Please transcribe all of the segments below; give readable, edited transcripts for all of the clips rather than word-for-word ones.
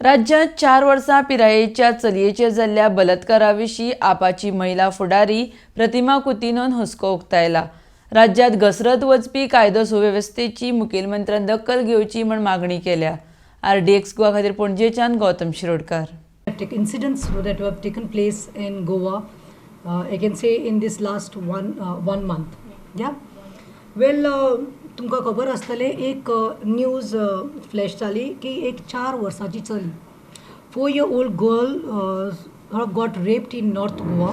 राज्यात 4 वर्सां पिरायेच्या चलयेचेर जाल्ल्या बलात्काराविशीं आपाची महिला फुडारी प्रतिमा कुतिनोन हुस्को उक्तायला. राज्यात घसरत वचपी कायदो सुवेवस्थेची मुखेलमंत्र्यान दखल घेवची म्हण मागणी केल्या. RDXGOA खातीर पणजेच्यान Gautam Shirodkar. Incidents that have taken place in Goa, I can say in this last one month. Yeah. Well, तुमकां खबर आसतलें एक न्यूज फ्लॅश जाली की एक 4 वर्सांची चली 4-year-old girl got raped in North Goa.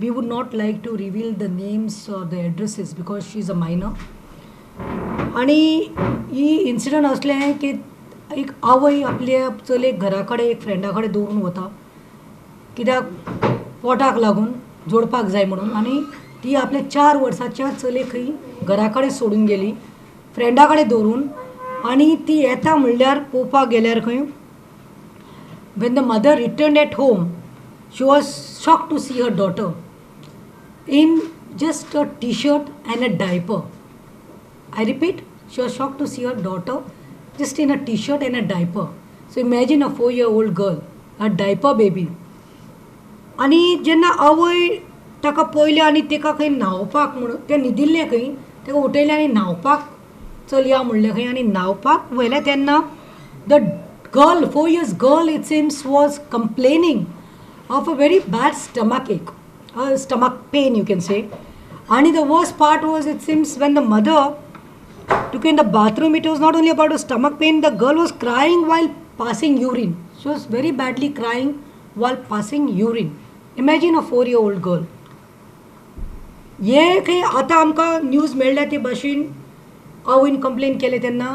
We would not like to reveal the names or the addresses because she is a minor. आणि ही इन्सिडंट असलें की एक आवय आपल्या चलयेक घरा कडेन एक फ्रेंडा कडेन दवरून वता कित्याक पोटाक लागून जोडपाक जाय म्हणून, आनी ती आपल्या 4 वर्साच्या चलयेक खंय घरा कडेन सोडून गेली फ्रेंडा कडेन दवरून. आनी ती येता म्हणल्यार पळोवपाक गेल्यार खंय when the mother returned at home, she was shocked to see her daughter in just a t-shirt and a diaper. I repeat, she was shocked to see her daughter just in a t-shirt and a diaper. So imagine a 4-year-old girl, a diaper baby. आनी जेन्ना आवय ताका पळयलें आनी ताका खंय न्हांवपाक म्हणून तें न्हिदिल्लें खंय ताका उठयलें आनी न्हांवपाक चल या म्हणलें खंय आनी न्हांवपाक वयलें तेन्ना the girl, 4 years girl, it seems, was complaining of a very bad stomach ache, stomach pain, you can say. And the worst part was, it seems, when the mother took in the bathroom, it was not only about a stomach pain, the girl was crying while passing urine. She was very badly crying while passing urine. Imagine a 4-year-old girl. हे खंय आतां आमकां news मेळ्ळ्या ते भाशेन आवयन complain केलें तेन्ना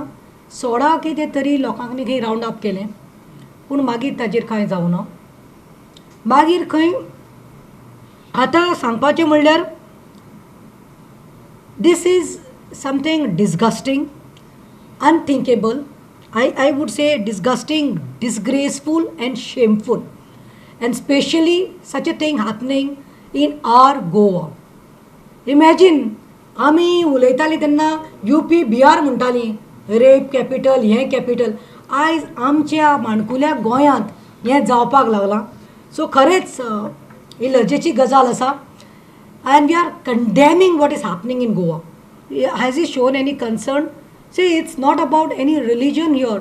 सोडा कितें तरी लोकांनी खंय रावंड अप केलें, पूण मागीर ताजेर कांय जावना. मागीर खंय आतां सांगपाचें म्हणल्यार this is something disgusting, unthinkable. I would say disgusting, disgraceful and shameful, and especially such a thing happening in our Goa. Imagine आमी उलयतालीं तेन्ना UP बिहार म्हणटालीं रेप कॅपिटल, हें कॅपिटल. आयज आमच्या माणकुल्या गोंयांत हें जावपाक लागलां. सो खरेंच ही लजेची गजाल आसा, and we are condemning what is happening in Goa. Has is shown any concern? See, it's not about any religion here.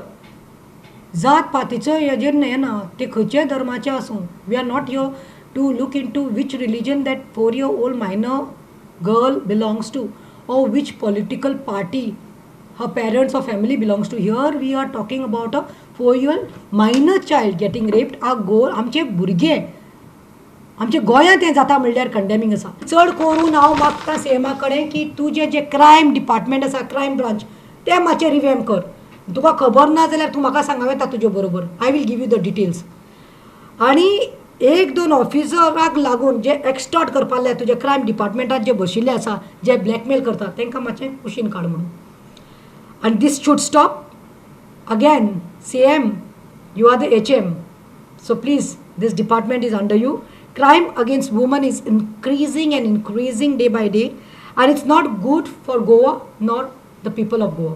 जात पातीचो हेजेर हें ना, ते खंयचे धर्माचे आसूं. We are not here to look into which religion that 4-year-old minor girl belongs to, or which political party her parents or family belongs to. Here we are talking about a 4-year-old minor child getting raped. Our goal, आमचे भुरगे आमच्या गोंयांत हें जाता म्हणल्यार condemning आसा. चड करून हांव मागता सीएमा कडेन की तुजें जें क्रायम डिपार्टमेंट आसा, क्रायम ब्रांच, तें मातशें रिवॅम्प कर. तुका खबर ना जाल्यार तूं म्हाका सांगूं येता तुजे बरोबर. I will give you the details. आनी 1-2 ऑफिसराक लागून जे एक्सटॉर्ट करपाक लाय तुजे क्रायम डिपार्टमेंटात जे बशिल्ले आसा, जे ब्लॅकमेल करता, तांकां मातशें कुशीन काड म्हणून. And this should stop. Again, CM, you are the HM. So please, this department is under you. Crime against women is increasing and increasing day by day. And it's not good for Goa nor the people of Goa.